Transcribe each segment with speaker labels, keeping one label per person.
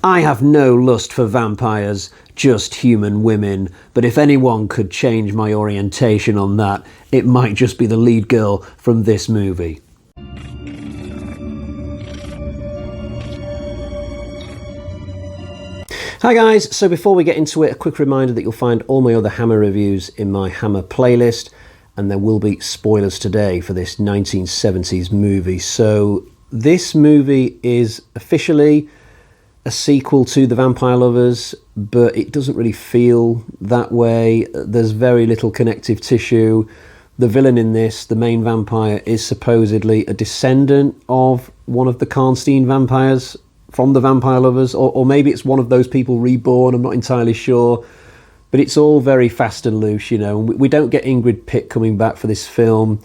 Speaker 1: I have no lust for vampires, just human women, but if anyone could change my orientation on that, it might just be the lead girl from this movie. Hi guys, so before we get into it, a quick reminder that you'll find all my other Hanmer reviews in my Hanmer playlist, and there will be spoilers today for this 1970s movie. So this movie is officially a sequel to The Vampire Lovers, but it doesn't really feel that way. There's very little connective tissue. The villain in this, the main vampire, is supposedly a descendant of one of the Karnstein vampires from The Vampire Lovers, or maybe it's one of those people reborn, I'm not entirely sure. But it's all very fast and loose, you know. We don't get Ingrid Pitt coming back for this film.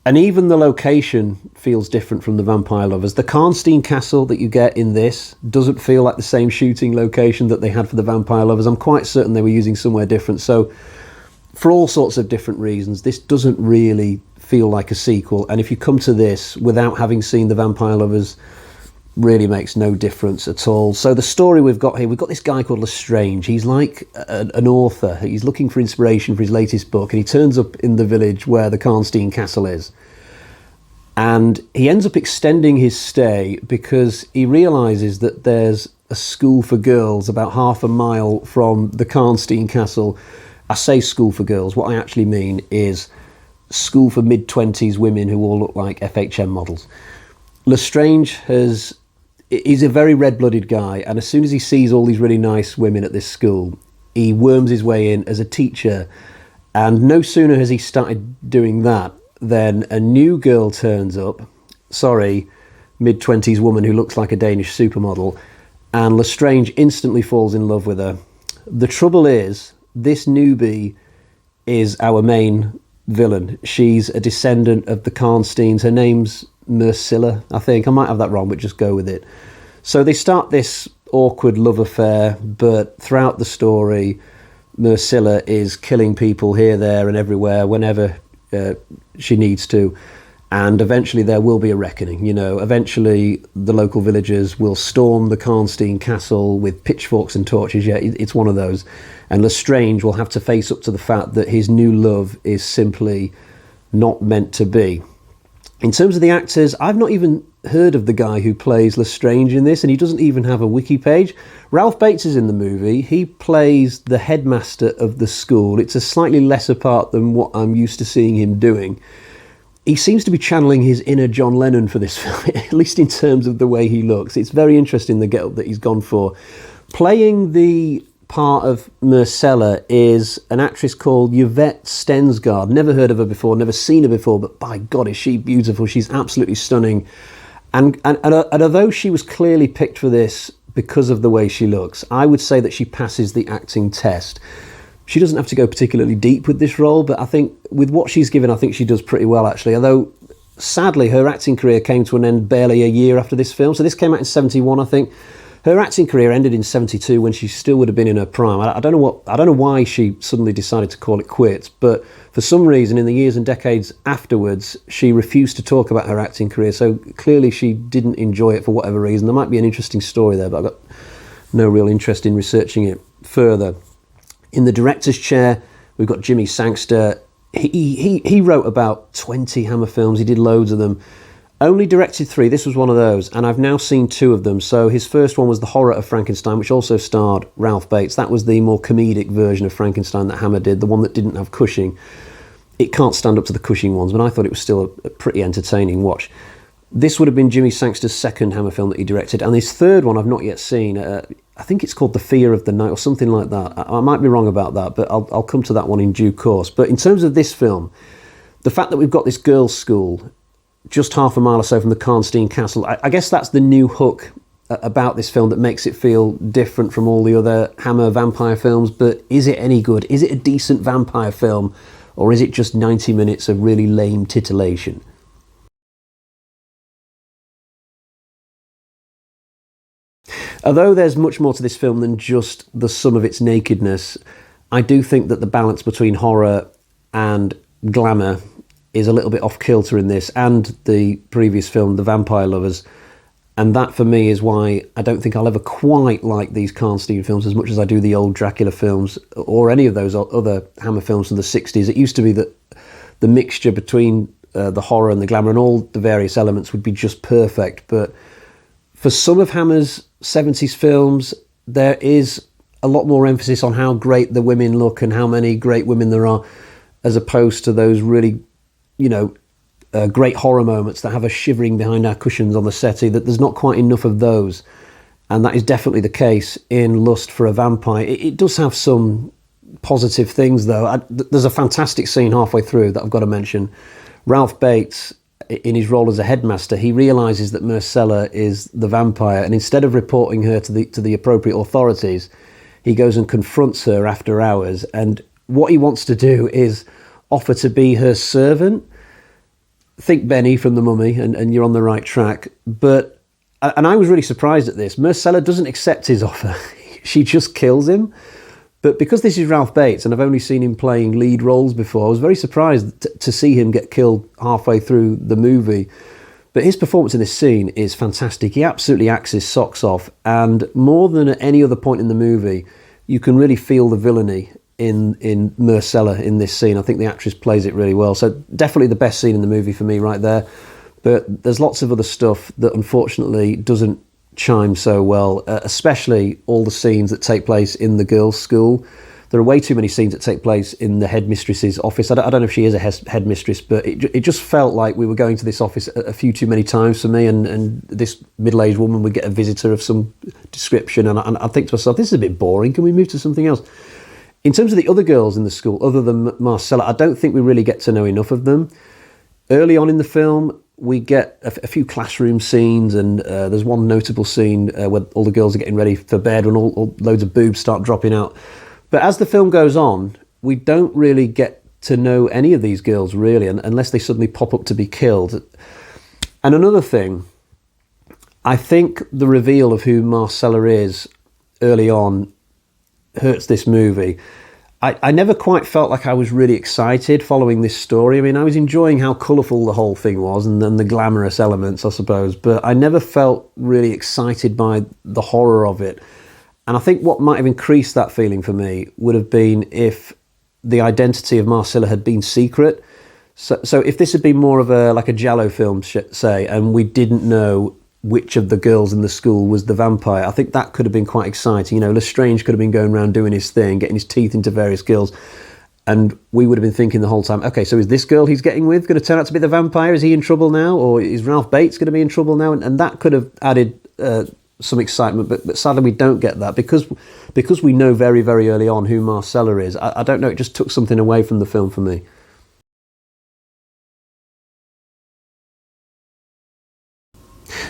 Speaker 1: And even the location feels different from The Vampire Lovers. The Karnstein castle that you get in this doesn't feel like the same shooting location that they had for The Vampire Lovers. I'm quite certain they were using somewhere different. So for all sorts of different reasons, this doesn't really feel like a sequel. And if you come to this without having seen The Vampire Lovers, really makes no difference at all. So the story we've got here, we've got this guy called Lestrange. He's like an author. He's looking for inspiration for his latest book, and he turns up in the village where the Karnstein castle is. And he ends up extending his stay because he realises that there's a school for girls about half a mile from the Karnstein castle. I say school for girls. What I actually mean is school for mid-20s women who all look like FHM models. Lestrange he's a very red-blooded guy, and as soon as he sees all these really nice women at this school, he worms his way in as a teacher. And no sooner has he started doing that than a new girl turns up, mid-20s woman who looks like a Danish supermodel, and Lestrange instantly falls in love with her. The trouble is, this newbie is our main villain. She's a descendant of the Karnsteins. Her name's Mercilla, I think. I might have that wrong, but just go with it. So they start this awkward love affair, but throughout the story, Mercilla is killing people here, there, and everywhere whenever she needs to. And eventually there will be a reckoning. You know, eventually the local villagers will storm the Karnstein castle with pitchforks and torches. Yeah, it's one of those. And Lestrange will have to face up to the fact that his new love is simply not meant to be. In terms of the actors, I've not even heard of the guy who plays Lestrange in this, and he doesn't even have a wiki page. Ralph Bates is in the movie. He plays the headmaster of the school. It's a slightly lesser part than what I'm used to seeing him doing. He seems to be channeling his inner John Lennon for this film, at least in terms of the way he looks. It's very interesting, the get-up that he's gone for. Playing the part of Mercilla is an actress called Yutte Stensgaard. Never heard of her before, never seen her before, but by God, is she beautiful. She's absolutely stunning. And although she was clearly picked for this because of the way she looks, I would say that she passes the acting test. She doesn't have to go particularly deep with this role, but I think with what she's given, I think she does pretty well, actually. Although, sadly, her acting career came to an end barely a year after this film. So this came out in 71, I think. Her acting career ended in 72 when she still would have been in her prime. I don't know why she suddenly decided to call it quits, but for some reason in the years and decades afterwards, she refused to talk about her acting career. So clearly she didn't enjoy it for whatever reason. There might be an interesting story there, but I've got no real interest in researching it further. In the director's chair, we've got Jimmy Sangster. He wrote about 20 Hanmer films. He did loads of them. Only directed 3, this was one of those, and I've now seen 2 of them. So his first one was The Horror of Frankenstein, which also starred Ralph Bates. That was the more comedic version of Frankenstein that Hanmer did, the one that didn't have Cushing. It can't stand up to the Cushing ones, but I thought it was still a pretty entertaining watch. This would have been Jimmy Sangster's second Hanmer film that he directed, and his third one I've not yet seen. I think it's called The Fear of the Night or something like that. I might be wrong about that, but I'll come to that one in due course. But in terms of this film, the fact that we've got this girls' school just half a mile or so from the Karnstein castle, I guess that's the new hook about this film that makes it feel different from all the other Hanmer vampire films. But is it any good? Is it a decent vampire film, or is it just 90 minutes of really lame titillation? Although there's much more to this film than just the sum of its nakedness, I do think that the balance between horror and glamour is a little bit off kilter in this, and the previous film, The Vampire Lovers. And that for me is why I don't think I'll ever quite like these Karnstein films as much as I do the old Dracula films or any of those other Hammer films from the 60s. It used to be that the mixture between the horror and the glamour and all the various elements would be just perfect. But for some of Hammer's 70s films, there is a lot more emphasis on how great the women look and how many great women there are, as opposed to those really, great horror moments that have us shivering behind our cushions on the settee. That there's not quite enough of those, and that is definitely the case in Lust for a Vampire. It does have some positive things, though. There's a fantastic scene halfway through that I've got to mention. Ralph Bates, in his role as a headmaster, he realises that Marcella is the vampire, and instead of reporting her to the appropriate authorities, he goes and confronts her after hours. And what he wants to do is offer to be her servant. Think Benny from The Mummy, and you're on the right track. And I was really surprised at this. Marcella doesn't accept his offer. She just kills him. But because this is Ralph Bates, and I've only seen him playing lead roles before, I was very surprised to see him get killed halfway through the movie. But his performance in this scene is fantastic. He absolutely acts his socks off. And more than at any other point in the movie, you can really feel the villainy in Marcella in this scene. I think the actress plays it really well. So definitely the best scene in the movie for me right there. But there's lots of other stuff that unfortunately doesn't chime so well, especially all the scenes that take place in the girls' school. There are way too many scenes that take place in the headmistress's office. I don't know if she is a headmistress, but it just felt like we were going to this office a few too many times for me, and this middle-aged woman would get a visitor of some description, and I think to myself, this is a bit boring, can we move to something else? In terms of the other girls in the school, other than Marcella, I don't think we really get to know enough of them. Early on in the film, we get a few classroom scenes, and there's one notable scene where all the girls are getting ready for bed and all loads of boobs start dropping out. But as the film goes on, we don't really get to know any of these girls, really, unless they suddenly pop up to be killed. And another thing, I think the reveal of who Marcella is early on hurts this movie. I never quite felt like I was really excited following this story. I mean, I was enjoying how colourful the whole thing was and then the glamorous elements, I suppose, but I never felt really excited by the horror of it. And I think what might have increased that feeling for me would have been if the identity of Marcella had been secret. So if this had been more of a giallo film, say, and we didn't know which of the girls in the school was the vampire, I think that could have been quite exciting. Lestrange could have been going around doing his thing, getting his teeth into various girls, and we would have been thinking the whole time, okay, so is this girl he's getting with going to turn out to be the vampire? Is he in trouble now? Or is Ralph Bates going to be in trouble now? And that could have added some excitement, but sadly we don't get that because we know very, very early on who Marcella is. I don't know, it just took something away from the film for me.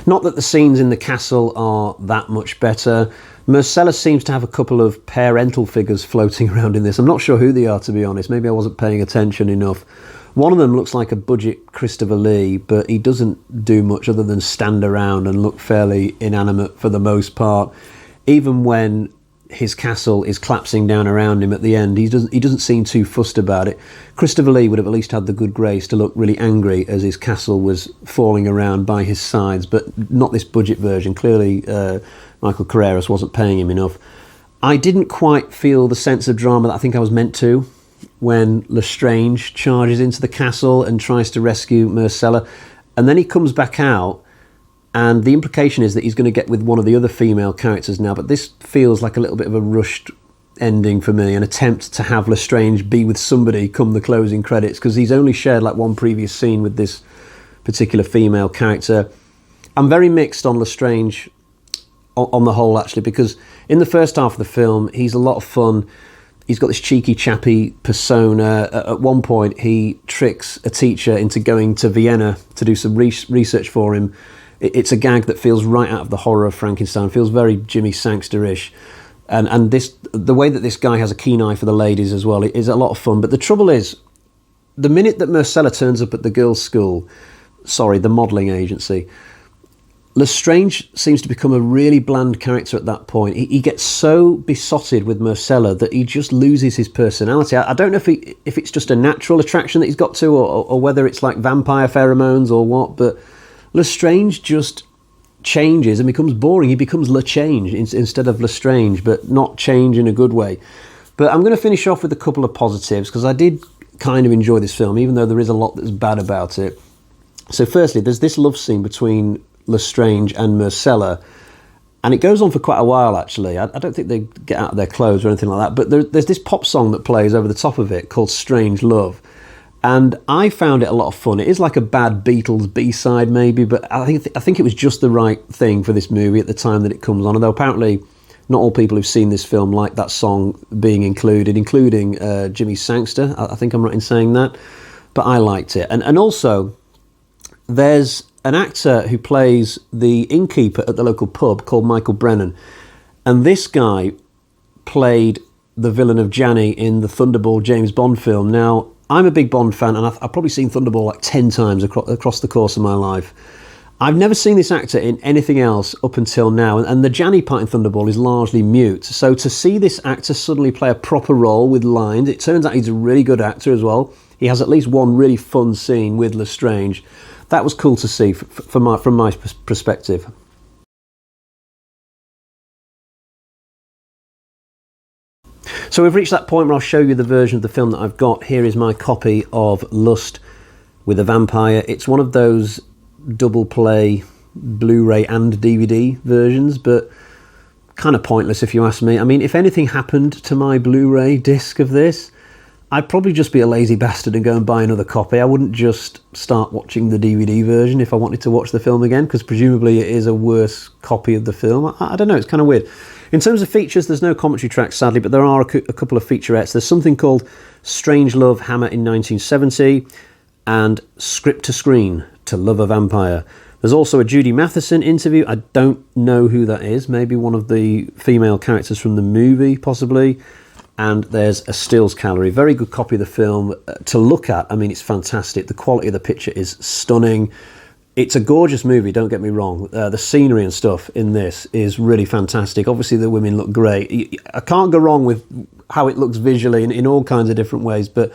Speaker 1: Not that the scenes in the castle are that much better. Marcella seems to have a couple of parental figures floating around in this. I'm not sure who they are, to be honest. Maybe I wasn't paying attention enough. One of them looks like a budget Christopher Lee, but he doesn't do much other than stand around and look fairly inanimate for the most part. Even when his castle is collapsing down around him at the end, he doesn't seem too fussed about it. Christopher Lee would have at least had the good grace to look really angry as his castle was falling around by his sides, but not this budget version. Clearly Michael Carreras wasn't paying him enough. I didn't quite feel the sense of drama that I think I was meant to when Lestrange charges into the castle and tries to rescue Marcella, and then he comes back out. And the implication is that he's going to get with one of the other female characters now, but this feels like a little bit of a rushed ending for me, an attempt to have Lestrange be with somebody come the closing credits, because he's only shared one previous scene with this particular female character. I'm very mixed on Lestrange on the whole, actually, because in the first half of the film, he's a lot of fun. He's got this cheeky, chappy persona. At one point, he tricks a teacher into going to Vienna to do some research for him. It's a gag that feels right out of the horror of Frankenstein, feels very Jimmy Sangster-ish. And the way that this guy has a keen eye for the ladies as well is a lot of fun. But the trouble is, the minute that Marcella turns up at the girls' school, the modelling agency, Lestrange seems to become a really bland character at that point. He gets so besotted with Marcella that he just loses his personality. I don't know if it's just a natural attraction that he's got to, or whether it's like vampire pheromones or what, but Lestrange just changes and becomes boring. He becomes Lestrange instead of Lestrange, but not change in a good way. But I'm going to finish off with a couple of positives, because I did kind of enjoy this film, even though there is a lot that's bad about it. So firstly, there's this love scene between Lestrange and Marcella, and it goes on for quite a while, actually. I don't think they get out of their clothes or anything like that, but there's this pop song that plays over the top of it called Strange Love, and I found it a lot of fun. It is like a bad Beatles B-side maybe, but I think it was just the right thing for this movie at the time that it comes on, although apparently not all people who've seen this film like that song being included, including Jimmy Sangster. I think I'm right in saying that, but I liked it. And also, there's an actor who plays the innkeeper at the local pub called Michael Brennan, and this guy played the villain of Janny in the Thunderball James Bond film. Now, I'm a big Bond fan, and I've probably seen Thunderball like 10 times across the course of my life. I've never seen this actor in anything else up until now, and the Janny part in Thunderball is largely mute. So to see this actor suddenly play a proper role with lines, it turns out he's a really good actor as well. He has at least one really fun scene with Lestrange. That was cool to see from my perspective. So we've reached that point where I'll show you the version of the film that I've got. Here is my copy of Lust with a Vampire. It's one of those double play Blu-ray and DVD versions, but kind of pointless if you ask me. I mean, if anything happened to my Blu-ray disc of this, I'd probably just be a lazy bastard and go and buy another copy. I wouldn't just start watching the DVD version if I wanted to watch the film again, because presumably it is a worse copy of the film. I don't know, it's kind of weird. In terms of features, there's no commentary tracks, sadly, but there are a couple of featurettes. There's something called Strange Love, Hanmer in 1970, and Script to Screen, To Love a Vampire. There's also a Judy Matheson interview. I don't know who that is. Maybe one of the female characters from the movie, possibly. And there's a stills gallery. Very good copy of the film to look at. I mean, it's fantastic. The quality of the picture is stunning. It's a gorgeous movie, don't get me wrong. The scenery and stuff in this is really fantastic. Obviously, the women look great. I can't go wrong with how it looks visually in all kinds of different ways, but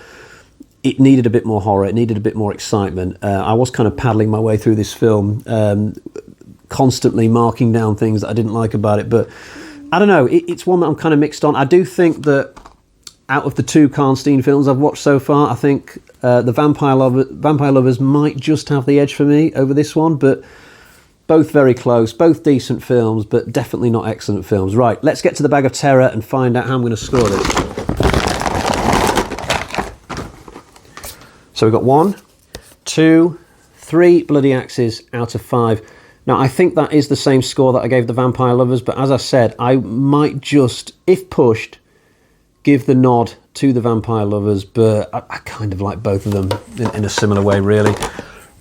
Speaker 1: it needed a bit more horror. It needed a bit more excitement. I was kind of paddling my way through this film, constantly marking down things that I didn't like about it, but I don't know, it's one that I'm kind of mixed on. I do think that out of the two Karnstein films I've watched so far, I think the Vampire Lovers might just have the edge for me over this one, but both very close, both decent films, but definitely not excellent films. Right, let's get to the bag of terror and find out how I'm going to score this. So we've got 1, 2, 3 bloody axes out of 5. Now, I think that is the same score that I gave the Vampire Lovers, but as I said, I might just, if pushed, give the nod to the Vampire Lovers, but I kind of like both of them in a similar way, really.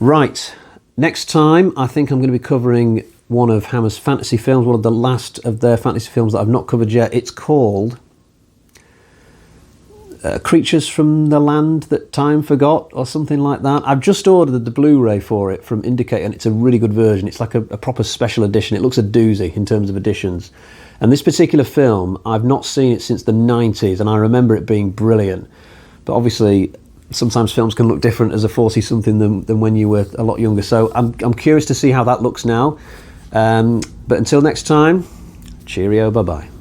Speaker 1: Right, next time, I think I'm going to be covering one of Hammer's fantasy films, one of the last of their fantasy films that I've not covered yet. It's called Creatures from the Land That Time Forgot, or something like that. I've just ordered the Blu-ray for it from Indicate, and it's a really good version. It's like a proper special edition. It looks a doozy in terms of editions. And this particular film, I've not seen it since the 90s, and I remember it being brilliant. But obviously, sometimes films can look different as a 40-something than when you were a lot younger. So I'm curious to see how that looks now. But until next time, cheerio, bye-bye.